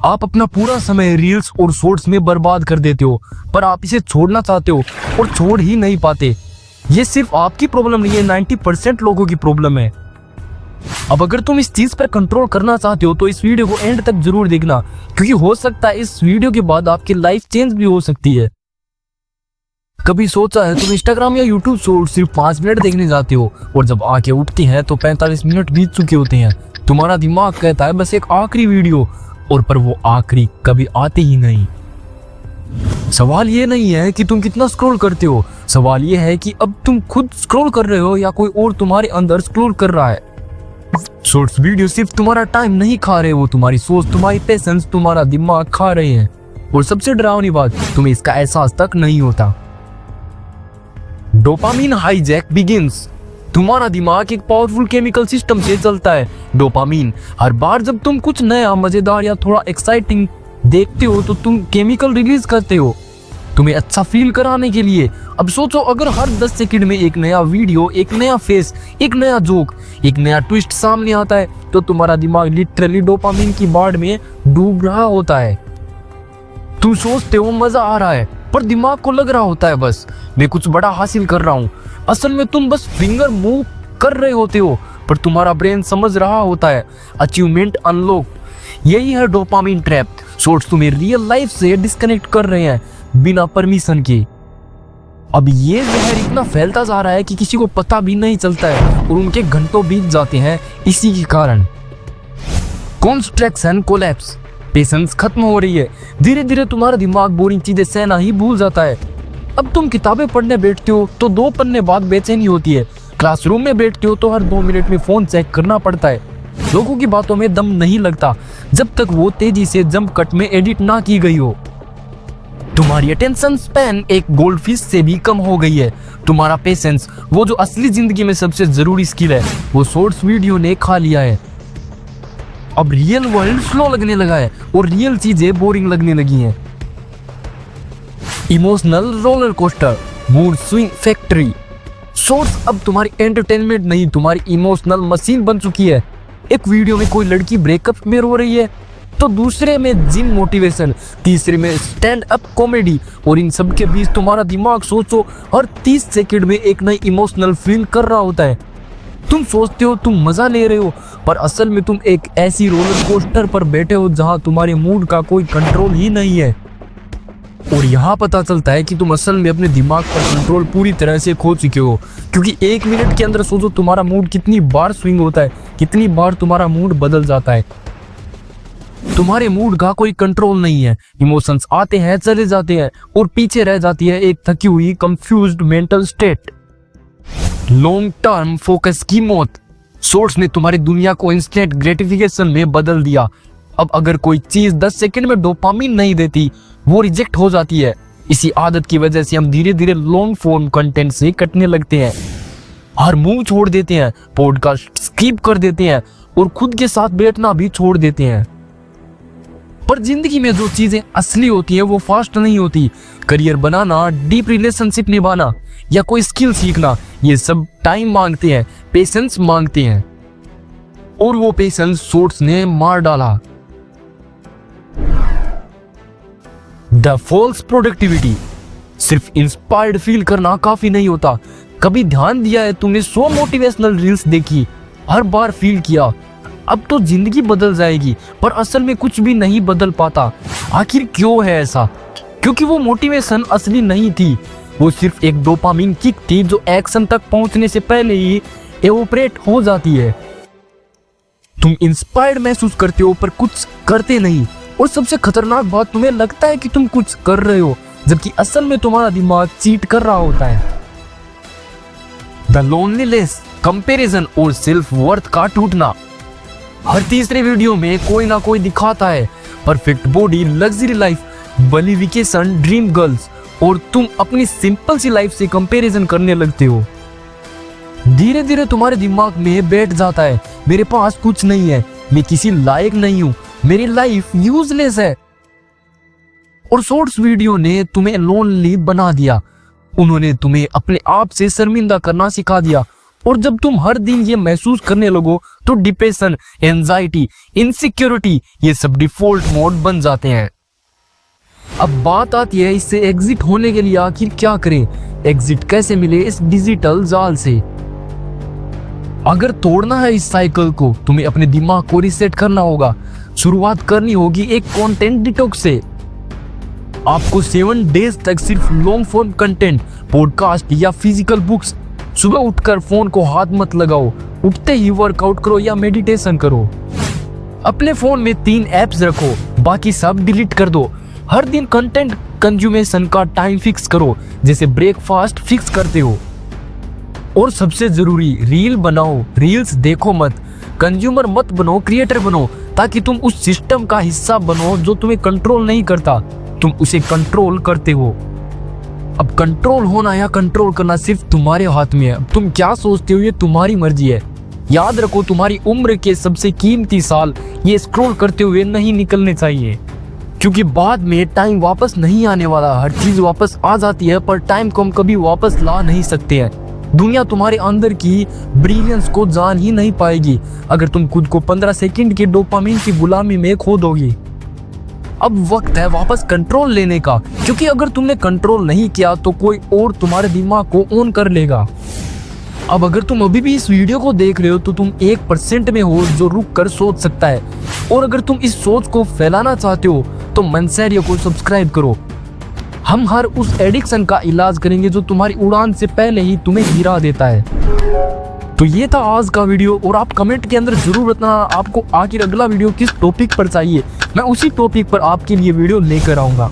आप अपना पूरा समय रील्स और शॉर्ट्स में बर्बाद कर देते हो, पर आप इसे छोड़ना चाहते हो और छोड़ ही नहीं पाते। ये सिर्फ आपकी प्रॉब्लम नहीं है, 90% लोगों की प्रॉब्लम है। अब अगर तुम इस चीज पर कंट्रोल करना चाहते हो तो इस वीडियो को एंड तक जरूर देखना, क्योंकि हो सकता है इस वीडियो के बाद आपकी लाइफ चेंज भी हो सकती है। कभी सोचा है तुम इंस्टाग्राम या यूट्यूब शॉर्ट्स सिर्फ 5 मिनट देखने जाते हो और जब आंखें उठती हैं तो 45 मिनट बीत चुके होते हैं। तुम्हारा दिमाग कहता है बस एक आखिरी वीडियो, और पर वो आखिरी कभी आते ही नहीं। सवाल ये नहीं है कि तुम कितना स्क्रॉल करते हो, सवाल ये है कि अब तुम खुद स्क्रॉल कर रहे हो या कोई और तुम्हारे अंदर स्क्रॉल कर रहा है। शॉर्ट्स वीडियो सिर्फ तुम्हारा टाइम नहीं खा रहे, वो तुम्हारी सोच, तुम्हारी पेशेंस, तुम्हारा दिमाग खा रहे हैं। और सबसे डरावनी बात, तुम्हें इसका एहसास तक नहीं होता। Dopamine hijack begins. तुम्हारा दिमाग एक पावरफुल केमिकल सिस्टम से चलता है, डोपामिन। हर बार जब तुम कुछ नया, मजेदार या थोड़ा एक्साइटिंग देखते हो तो तुम केमिकल रिलीज करते हो, तुम्हें अच्छा फील कराने के लिए। अब सोचो, अगर हर 10 सेकंड में एक नया वीडियो, एक नया फेस, एक नया जोक, एक नया ट्विस्ट सामने आता है तो तुम्हारा दिमाग लिटरली डोपामिन की बाढ़ में डूब रहा होता है। तुम सोचते हो मजा आ रहा है, पर दिमाग को लग रहा होता है बस मैं कुछ बड़ा हासिल कर रहा हूँ। असल में तुम बस फिंगर मूव कर रहे होते हो, पर तुम्हारा ब्रेन समझ रहा होता है अचीवमेंट अनलॉक। यही है डोपामिन ट्रैप। शॉर्ट्स तुम्हें रियल लाइफ से डिस्कनेक्ट कर रहे हैं बिना परमिशन के। अब ये जहर इतना फैलता जा रहा है कि किसी को पता भी नहीं चलता है और उनके घंटों बीत जाते हैं इसी के कारण। Construction collapse. पेशेंस खत्म हो रही है। धीरे धीरे तुम्हारा दिमाग बोरिंग चीजें सहना ही भूल जाता है। अब तुम किताबें पढ़ने बैठते हो तो 2 पन्ने बाद बेचैनी होती है। क्लासरूम में बैठते हो तो हर 2 मिनट में फोन चेक करना पड़ता है। लोगों की बातों में दम नहीं लगता जब तक वो तेजी से जंप कट में एडिट ना की गई हो। तुम्हारी अटेंशन स्पैन एक गोल्ड फिश से भी कम हो गई है। तुम्हारा पेशेंस, वो जो असली जिंदगी में सबसे जरूरी स्किल है, वो शॉर्ट्स वीडियो ने खा लिया है। अब रियल वर्ल्ड स्लो लगने लगा है और रियल चीजें बोरिंग लगने लगी हैं। Emotional roller coaster, mood swing factory. Shorts अब तुम्हारी एंटरटेनमेंट नहीं, तुम्हारी इमोशनल मशीन बन चुकी है। एक वीडियो में कोई लड़की ब्रेकअप में रो रही है तो दूसरे में जिम मोटिवेशन, तीसरे में स्टैंड अप कॉमेडी, और इन सब के बीच तुम्हारा दिमाग सोचो हर 30 सेकंड में एक नई इमोशनल फील कर रहा होता है। तुम सोचते हो तुम मजा ले रहे हो, पर असल में तुम एक ऐसी रोलर कोस्टर पर बैठे हो जहां तुम्हारे मूड का कोई कंट्रोल ही नहीं है। और यहाँ पता चलता है कि तुम असल में अपने दिमाग पर कंट्रोल पूरी तरह से खो चुके हो, क्योंकि 1 मिनट के अंदर सोचो तुम्हारा मूड कितनी बार स्विंग होता है, कितनी बार तुम्हारा मूड बदल जाता है। तुम्हारे मूड का कोई कंट्रोल नहीं है। इमोशंस आते हैं, चले जाते हैं, और पीछे रह जाती है एक थकी हुई confused mental state. Long term focus की मौत। शॉर्ट्स ने तुम्हारी दुनिया को इंस्टेंट ग्रेटिफिकेशन में बदल दिया। अब अगर कोई चीज 10 सेकंड में डोपामिन नहीं देती, वो रिजेक्ट हो जाती है। इसी आदत की वजह से हम धीरे धीरे लॉन्ग फॉर्म कंटेंट से कटने लगते हैं। हर मूव छोड़ देते हैं, पॉडकास्ट स्किप कर देते हैं और खुद के साथ बैठना भी छोड़ देते हैं। पर जिंदगी में जो चीजें असली होती है वो फास्ट नहीं होती। करियर बनाना, डीप रिलेशनशिप निभाना या कोई स्किल सीखना, ये सब टाइम मांगते हैं, पेशेंस मांगते हैं, और वो पेशेंस शॉर्ट्स ने मार डाला। The false productivity. सिर्फ इंस्पायर्ड फील करना काफी नहीं होता। कभी ध्यान दिया है तुमने 100 मोटिवेशनल रील्स देखी, हर बार फील किया अब तो जिंदगी बदल जाएगी, पर असल में कुछ भी नहीं बदल पाता। आखिर क्यों है ऐसा? क्योंकि वो मोटिवेशन असली नहीं थी, वो सिर्फ एक डोपामिन किक थी जो एक्शन तक पहुंचने से पहले ही एवोपरेट हो जाती है। तुम इंस्पायर्ड महसूस करते हो पर कुछ करते नहीं, और सबसे खतरनाक बात, तुम्हें लगता है कि तुम कुछ कर रहे हो जबकि असल में तुम्हारा दिमाग चीट कर रहा होता है। द लोनलीनेस, कंपैरिजन और सेल्फ वर्थ का टूटना। हर तीसरे वीडियो में कोई ना कोई दिखाता है परफेक्ट बॉडी, लग्जरी लाइफ, बली वेकेशन, ड्रीम गर्ल्स, और तुम अपनी सिंपल सी लाइफ से कंपैरिजन करने लगते हो। धीरे धीरे तुम्हारे दिमाग में बैठ जाता है मेरे पास कुछ नहीं है, मैं किसी लायक नहीं हूं, मेरी लाइफ यूजलेस है। और शॉर्ट्स वीडियो ने तुम्हें लोनली बना दिया। उन्होंने तुम्हें अपने आप से शर्मिंदा करना सिखा दिया और जब तुम हर दिन ये महसूस करने लगो तो डिप्रेशन, एंजाइटी, इनसिक्योरिटी ये सब डिफॉल्ट मोड बन जाते हैं। अब बात आती है इससे एग्जिट होने के लिए आखिर क्या करें, एग्जिट कैसे मिले इस डिजिटल जाल से। अगर तोड़ना है इस साइकिल को, तुम्हें अपने दिमाग को रिसेट करना होगा। शुरुआत करनी होगी एक कंटेंट डिटॉक्स से। आपको 7 डेज तक सिर्फ लॉन्ग फॉर्म कंटेंट, पॉडकास्ट या फिजिकल बुक्स, सुबह उठकर फोन को हाथ मत लगाओ, उठते ही वर्कआउट करो या मेडिटेशन करो। अपने फोन में 3 ऐप्स रखो, बाकी सब डिलीट कर दो। हर दिन कंटेंट कंज्यूमेशन का टाइम फिक्स करो, जैसे ब्रेकफास्ट फिक्स करते हो। और सबसे जरूरी, रील बनाओ, रील्स देखो मत, कंज्यूमर मत बनो, क्रिएटर बनो, ताकि तुम उस सिस्टम का हिस्सा बनो जो तुम्हें कंट्रोल नहीं करता, तुम उसे कंट्रोल करते हो। अब कंट्रोल होना या कंट्रोल करना सिर्फ तुम्हारे हाथ में है। तुम क्या सोचते हो ये तुम्हारी मर्जी है। याद रखो, तुम्हारी उम्र के सबसे कीमती साल ये स्क्रॉल करते हुए नहीं निकलने चाहिए, क्योंकि बाद में टाइम वापस नहीं आने वाला। हर चीज वापस आ जाती है, पर टाइम को हम कभी वापस ला नहीं सकते हैं। दुनिया तुम्हारे अंदर की ब्रिलियंस को जान ही नहीं पाएगी अगर तुम खुद को 15 सेकंड की डोपामिन की गुलामी में खो दोगे। अब वक्त है वापस कंट्रोल लेने का, क्योंकि अगर तुमने कंट्रोल नहीं किया तो कोई और तुम्हारे दिमाग को ऑन कर लेगा। अब अगर तुम अभी भी इस वीडियो को देख रहे हो तो तुम 1% में हो जो रुक कर सोच सकता है। और अगर तुम इस सोच को फैलाना चाहते हो तो मंसेरियो को सब्सक्राइब करो। हम हर उस एडिक्शन का इलाज करेंगे जो तुम्हारी उड़ान से पहले ही तुम्हें गिरा देता है। तो ये था आज का वीडियो, और आप कमेंट के अंदर जरूर बताना आपको आखिर अगला वीडियो किस टॉपिक पर चाहिए। मैं उसी टॉपिक पर आपके लिए वीडियो लेकर आऊंगा।